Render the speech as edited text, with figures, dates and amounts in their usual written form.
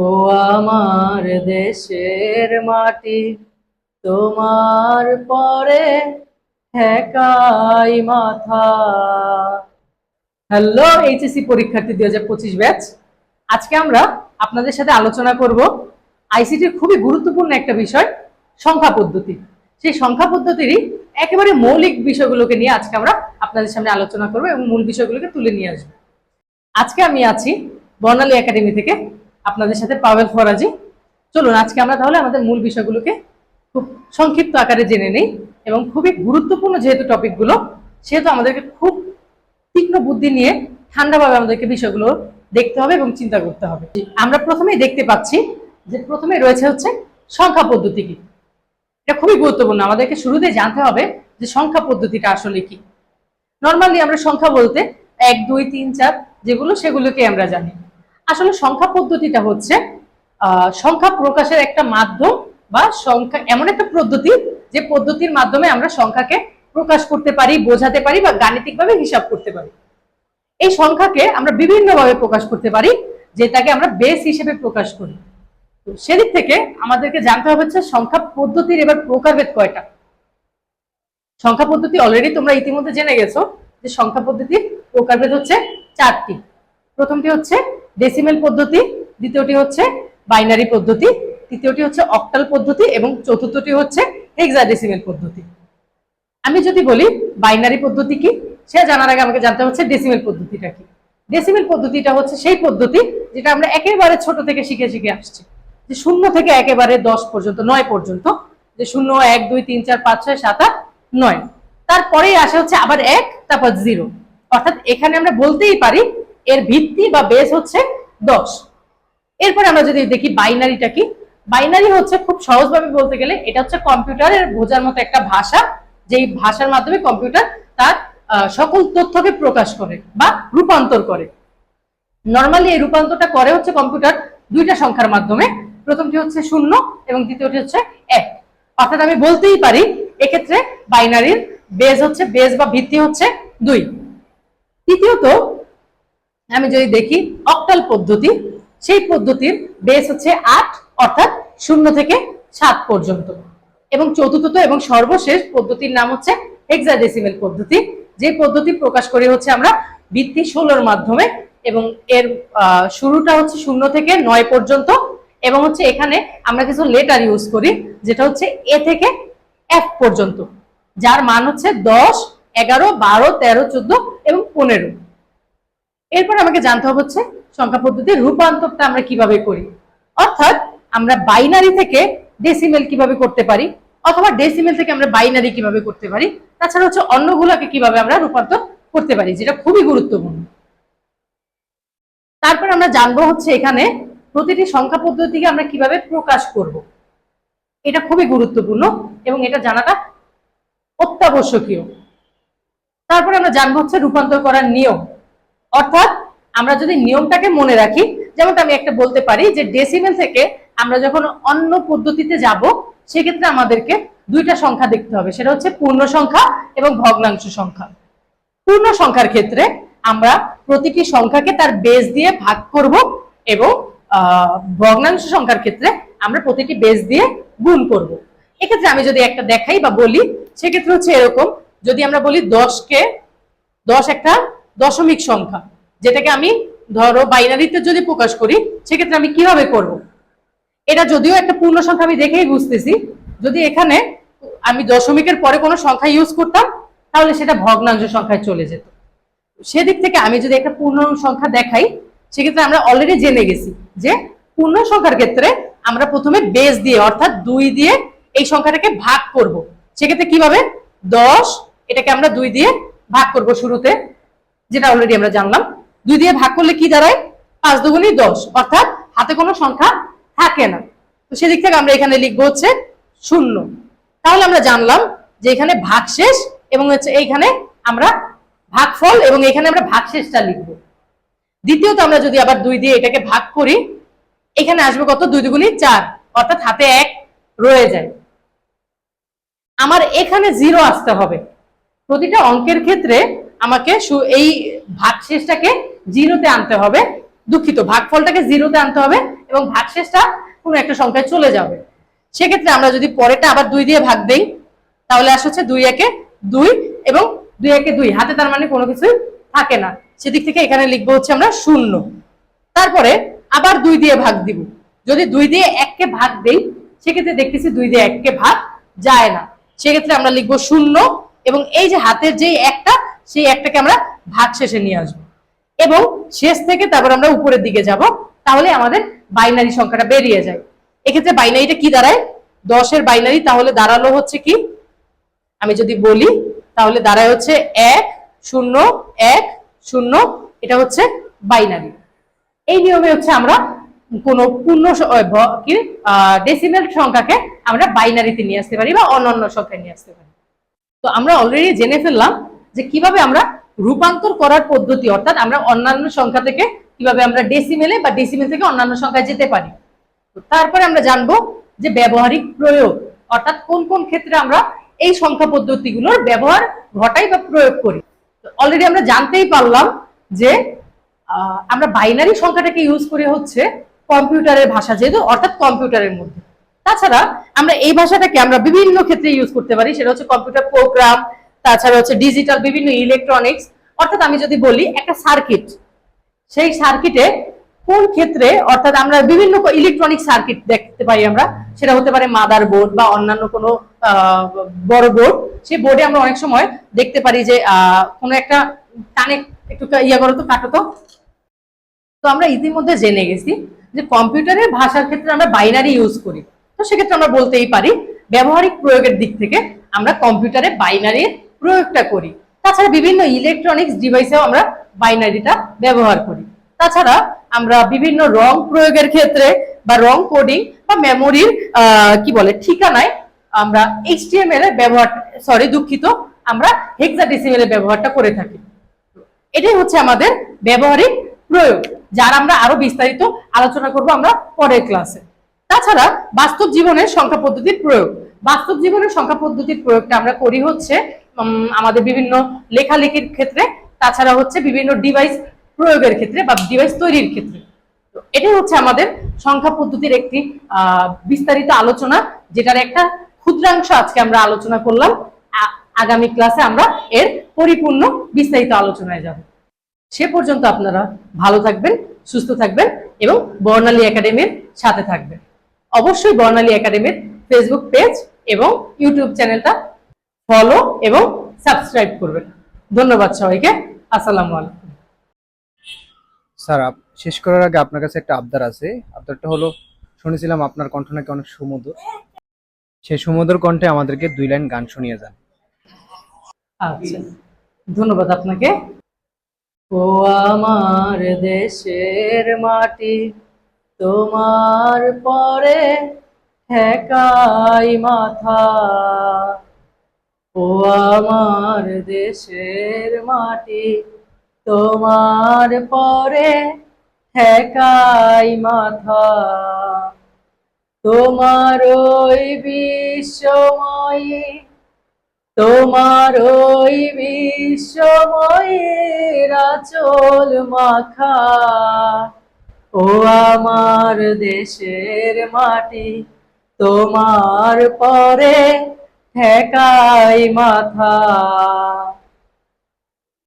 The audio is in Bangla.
ও আমার দেশের মাটি, তোমার পরে ঠেকাই মাথা। হ্যালো এইচএসসি পরীক্ষার্থী 2025 ব্যাচ। আজকে আমরা আপনাদের সাথে আলোচনা করব আইসিটির খুবই গুরুত্বপূর্ণ একটা বিষয়, সংখ্যা পদ্ধতি। সেই সংখ্যা পদ্ধতিরই একেবারে মৌলিক বিষয়গুলোকে নিয়ে আজকে আমরা আপনাদের সামনে আলোচনা করব এবং মূল বিষয়গুলোকে তুলে নিয়ে আসবো। আজকে আমি আছি বর্ণালী একাডেমি থেকে আপনাদের সাথে পাভেল ফরাজি। চলুন আজকে আমরা তাহলে আমাদের মূল বিষয়গুলোকে খুব সংক্ষিপ্ত আকারে জেনে নেই এবং খুবই গুরুত্বপূর্ণ যেহেতু টপিকগুলো, সেহেতু আমাদেরকে খুব তীক্ষ্ণ বুদ্ধি নিয়ে ঠান্ডাভাবে আমাদেরকে বিষয়গুলো দেখতে হবে এবং চিন্তা করতে হবে। আমরা প্রথমেই দেখতে পাচ্ছি যে প্রথমে রয়েছে হচ্ছে সংখ্যা পদ্ধতি কি। এটা খুবই গুরুত্বপূর্ণ, আমাদেরকে শুরুতে জানতে হবে যে সংখ্যা পদ্ধতিটা আসলে কি। নর্মালি আমরা সংখ্যা বলতে 1 2 3 4 যেগুলো সেগুলোকে আমরা জানি। আসলে সংখ্যা পদ্ধতিটা হচ্ছে সংখ্যা প্রকাশের একটা মাধ্যম বা সংখ্যা এমন একটা পদ্ধতি যে পদ্ধতির মাধ্যমে আমরা সংখ্যাকে প্রকাশ করতে পারি, বোঝাতে পারি বা গাণিতিকভাবে হিসাব করতে পারি। এই সংখ্যাকে আমরা বিভিন্নভাবে প্রকাশ করতে পারি, যেটাকে আমরা বেস হিসেবে প্রকাশ করি। তো সেদিক থেকে আমাদেরকে জানতে হবে হচ্ছে সংখ্যা পদ্ধতির এবার প্রকারভেদ কয়টা। সংখ্যা পদ্ধতি অলরেডি তোমরা ইতিমধ্যে জেনে গেছো যে সংখ্যা পদ্ধতির প্রকারভেদ হচ্ছে 4টি। প্রথমটি হচ্ছে ডেসিমেল পদ্ধতি, দ্বিতীয়টি হচ্ছে বাইনারি পদ্ধতি, তৃতীয়টি হচ্ছে অক্টাল পদ্ধতি এবং চতুর্থটি হচ্ছে হেক্সাডেসিমেল পদ্ধতি। আমি যদি বলি বাইনারি পদ্ধতি কি, সে জানার আগে আমাকে জানতে হচ্ছে ডেসিমেল পদ্ধতিটা কি। ডেসিমেল পদ্ধতিটা হচ্ছে সেই পদ্ধতি যেটা আমরা একেবারে ছোট থেকে শিখে শিখে আসছি, যে 0 থেকে একেবারে 10 পর্যন্ত 9 পর্যন্ত, যে 0 1 2 3 4 5 6 7 8 9, তারপরেই আসে হচ্ছে আবার 1, তারপর 0। অর্থাৎ এখানে আমরা বলতেই পারি এর ভিত্তি বা বেস হচ্ছে 10। এরপরে আমরা যদি দেখি বাইনারিটা কি, বাইনারি হচ্ছে খুব সহজভাবে বলতে গেলে এটা হচ্ছে কম্পিউটারের বোঝার মতো একটা ভাষা, যেই ভাষার মাধ্যমে কম্পিউটার তার সকল তথ্যকে প্রকাশ করে বা রূপান্তর করে। নর্মালি এই রূপান্তরটা করে হচ্ছে কম্পিউটার দুইটা সংখ্যার মাধ্যমে, প্রথমটি হচ্ছে 0 এবং দ্বিতীয়টি হচ্ছে 1। অর্থাৎ আমি বলতেই পারি এক্ষেত্রে বাইনারির বেস বা ভিত্তি হচ্ছে 2। তৃতীয়ত আমি যদি দেখি অক্টাল পদ্ধতি, সেই পদ্ধতির বেস হচ্ছে 8, অর্থাৎ 0 থেকে 7 পর্যন্ত। এবং চতুর্থ এবং সর্বশেষ পদ্ধতির নাম হচ্ছে হেক্সাডেসিমেল পদ্ধতি, যে পদ্ধতি প্রকাশ করি হচ্ছে আমরা ভিত্তি 16-র মাধ্যমে এবং এর শুরুটা হচ্ছে 0 থেকে 9 পর্যন্ত এবং হচ্ছে এখানে আমরা কিছু লেটার ইউজ করি যেটা হচ্ছে এ থেকে এফ পর্যন্ত, যার মান হচ্ছে 10 11 12 13 14 এবং 15। এরপর আমাকে জানতে হবে হচ্ছে সংখ্যা পদ্ধতির রূপান্তরটা আমরা কিভাবে করি, অর্থাৎ আমরা বাইনারি থেকে ডেসিমেল কিভাবে করতে পারি অথবা ডেসিমেল থেকে আমরা বাইনারি কিভাবে করতে পারি, তাছাড়া হচ্ছে অন্যগুলোকে কিভাবে আমরা রূপান্তর করতে পারি, যেটা খুবই গুরুত্বপূর্ণ। তারপর আমরা জানবো হচ্ছে এখানে প্রতিটি সংখ্যা পদ্ধতিকে আমরা কিভাবে প্রকাশ করব। এটা খুবই গুরুত্বপূর্ণ এবং এটা জানাটা অত্যাবশ্যকীয়। তারপরে আমরা জানবো হচ্ছে রূপান্তর করার নিয়ম, অর্থাৎ আমরা যদি নিয়মটাকে মনে রাখি, যেমনটা আমি একটা বলতে পারি যে ডেসিমেল থেকে আমরা যখন অন্য পদ্ধতিতে যাব সেক্ষেত্রে আমাদেরকে দুইটা সংখ্যা দেখতে হবে, সেটা হচ্ছে পূর্ণ সংখ্যা এবং ভগ্নাংশ সংখ্যা। পূর্ণ সংখ্যার ক্ষেত্রে আমরা প্রতিটি সংখ্যাকে তার বেস দিয়ে ভাগ করব এবং ভগ্নাংশ সংখ্যার ক্ষেত্রে আমরা প্রতিটি বেস দিয়ে গুণ করব। এক্ষেত্রে আমি যদি একটা দেখাই বা বলি, সেক্ষেত্রে হচ্ছে এরকম, যদি আমরা বলি 10 একটা দশমিক সংখ্যা, যেটাকে আমি ধরো বাইনারিতে যদি প্রকাশ করি সেক্ষেত্রে আমি কিভাবে করব। এটা যদিও একটা পূর্ণ সংখ্যা আমি দেখেই বুঝতেছি, যদি এখানে আমি দশমিকের পরে কোনো সংখ্যা ইউজ করতাম তাহলে সেটা ভগ্নাংশ সংখ্যায় চলে যেত। সেদিক থেকে আমি যদি একটা পূর্ণ সংখ্যা দেখাই সেক্ষেত্রে আমরা অলরেডি জেনে গেছি যে পূর্ণ সংখ্যার ক্ষেত্রে আমরা প্রথমে বেস দিয়ে অর্থাৎ 2 দিয়ে এই সংখ্যাটাকে ভাগ করব। সেক্ষেত্রে কিভাবে 10 এটাকে আমরা 2 দিয়ে ভাগ করব শুরুতে, যেটা অলরেডি আমরা জানলাম। 2 দিয়ে ভাগ করলে কি দাঁড়ায়, 5 দুগুণী 10, অর্থাৎ হাতে কোনো সংখ্যা থাকে না। তো সেদিক থেকে আমরা এখানে লিখবো হচ্ছে 0। তাহলে আমরা জানলাম যে এখানে ভাগশেষ এবং হচ্ছে এইখানে আমরা ভাগফল এবং এখানে আমরা ভাগশেষটা লিখবো। দ্বিতীয়ত আমরা যদি আবার 2 দিয়ে এটাকে ভাগ করি, এখানে আসবে কত, 2 দুগুণী 4, অর্থাৎ হাতে 1 রয়ে যায়। আমার এখানে 0 আসতে হবে। প্রতিটা অঙ্কের ক্ষেত্রে আমাকে এই ভাগশেষটাকে 0-তে আনতে হবে, দুঃখিত ভাগফলটাকে 0-তে আনতে হবে এবং ভাগশেষটা কোনো একটা সংখ্যায় চলে যাবে। সেক্ষেত্রে আমরা যদি পরেরটা আবার 2 দিয়ে ভাগ দেই তাহলে আসে হচ্ছে 2 একে 2 এবং 2 একে 2, হাতে তার মানে কোনো কিছুই থাকে না, সেদিক থেকে এখানে লিখবো হচ্ছে আমরা 0। তারপরে আবার 2 দিয়ে ভাগ দিব, যদি 2 দিয়ে 1 কে ভাগ দেই সেক্ষেত্রে দেখতেছি 2 দিয়ে 1 কে ভাগ যায় না, সেক্ষেত্রে আমরা লিখবো 0 এবং এই যে হাতের যেই একটা সেই একটাকে আমরা ভাগ শেষে নিয়ে আসবো এবং শেষ থেকে তারপর আমরা উপরের দিকে যাব, তাহলে আমাদের বাইনারি সংখ্যাটা বেরিয়ে যায়। এক্ষেত্রে বাইনারিটা কি দাঁড়ায়, 10 এর বাইনারি তাহলে দাঁড়ালো হচ্ছে কি, আমি যদি বলি তাহলে দাঁড়ায় হচ্ছে 1 0 1 0, এটা হচ্ছে বাইনারি। এই নিয়মে হচ্ছে আমরা কোনো পূর্ণ কি ডেসিমেল সংখ্যাকে আমরা বাইনারিতে নিয়ে আসতে পারি বা অন্যান্য সংখ্যায় নিয়ে আসতে পারি। তো আমরা অলরেডি জেনে ফেললাম যে কিভাবে আমরা রূপান্তর করার পদ্ধতি, অর্থাৎ আমরা অন্যান্য সংখ্যা থেকে কিভাবে আমরা ডেসিমেলে বা ডেসিমেল থেকে অন্যান্য সংখ্যায় যেতে পারি। তো তারপরে আমরা জানবো যে ব্যবহারিক প্রয়োগ, অর্থাৎ কোন কোন ক্ষেত্রে আমরা এই সংখ্যা পদ্ধতিগুলোর ব্যবহার ঘটাই বা প্রয়োগ করি। অলরেডি আমরা জানতেই পারলাম যে আমরা বাইনারি সংখ্যাটাকে ইউজ করি হচ্ছে কম্পিউটারের ভাষা, যেহেতু অর্থাৎ কম্পিউটারের মধ্যে। তাছাড়া আমরা এই ভাষাটাকে আমরা বিভিন্ন ক্ষেত্রে ইউজ করতে পারি, সেটা হচ্ছে কম্পিউটার প্রোগ্রাম, তাছাড়া হচ্ছে ডিজিটাল বিভিন্ন ইলেকট্রনিক্স, অর্থাৎ আমি যদি বলি একটা সার্কিট, সেই সার্কিটে কোন ক্ষেত্রে, অর্থাৎ আমরা বিভিন্ন ইলেকট্রনিক সার্কিট দেখতে পাই আমরা, সেটা হতে পারে মাদার বোর্ড বা অন্যান্য কোনো বড় বোর্ড, সেই বোর্ডে আমরা অনেক সময় দেখতে পারি যে কোনো একটা কানেক্ট একটু ইয়া করো তো, কাটো তো। তো আমরা ইতিমধ্যে জেনে গেছি যে কম্পিউটারের ভাষার ক্ষেত্রে আমরা বাইনারি ইউজ করি, তো সেক্ষেত্রে আমরা বলতেই পারি ব্যবহারিক প্রয়োগের দিক থেকে আমরা কম্পিউটারে বাইনারির প্রয়োগটা করি। তাছাড়া বিভিন্ন ইলেকট্রনিক্স ডিভাইসেও আমরা বাইনারিটা ব্যবহার করি। তাছাড়া আমরা বিভিন্ন রং প্রয়োগের ক্ষেত্রে বা রং কোডিং বা মেমোরির কি বলে ঠিকানায় আমরা HTML এর ব্যবহার, আমরা হেক্সাডেসিমেল এর ব্যবহারটা করে থাকি। এটাই হচ্ছে আমাদের ব্যবহারিক প্রয়োগ, যার আমরা আরো বিস্তারিত আলোচনা করব আমরা পরের ক্লাসে। তাছাড়া বাস্তব জীবনের সংখ্যা পদ্ধতির প্রয়োগ, বাস্তব জীবনের সংখ্যা পদ্ধতির প্রয়োগটা আমরা করি হচ্ছে আমাদের বিভিন্ন লেখালেখির ক্ষেত্রে, তাছাড়া হচ্ছে বিভিন্ন ডিভাইস প্রয়োগের ক্ষেত্রে বা ডিভাইস তৈরির ক্ষেত্রে। তো এটাই হচ্ছে আমাদের সংখ্যা পদ্ধতির একটি বিস্তারিত আলোচনা, যেটার একটা ক্ষুদ্রাংশ আজকে আমরা আলোচনা করলাম। আগামী ক্লাসে আমরা এর পরিপূর্ণ বিস্তারিত আলোচনায় যাব। সে পর্যন্ত আপনারা ভালো থাকবেন, সুস্থ থাকবেন এবং বর্ণালী একাডেমির সাথে থাকবেন। অবশ্যই বর্ণালী একাডেমির ফেসবুক পেজ এবং ইউটিউব চ্যানেলটা ফলো এবং সাবস্ক্রাইব করবেন। ধন্যবাদ সবাইকে। আসসালামু আলাইকুম। স্যার, শেষ করার আগে আপনার কাছে একটা আবদার আছে। আবদারটা হলো, শুনেছিলাম আপনার কণ্ঠ নাকি অনেক সুমধুর। সেই সুমধুর কণ্ঠে আমাদেরকে 2 লাইন গান শুনিয়ে যান। আচ্ছা, ধন্যবাদ আপনাকে। ও আমার দেশের মাটি, তোমার পরে ঠেকাই মাথা। ও আমার দেশের মাটি, তোমার পরে ঠেকাই মাথা। তোমার ওই বিশ্বময়ী, তোমার ওই বিশ্বময়ের আঁচল মাখা। ও আমার দেশের মাটি, তোমার পরে ঠেকাই মাথা।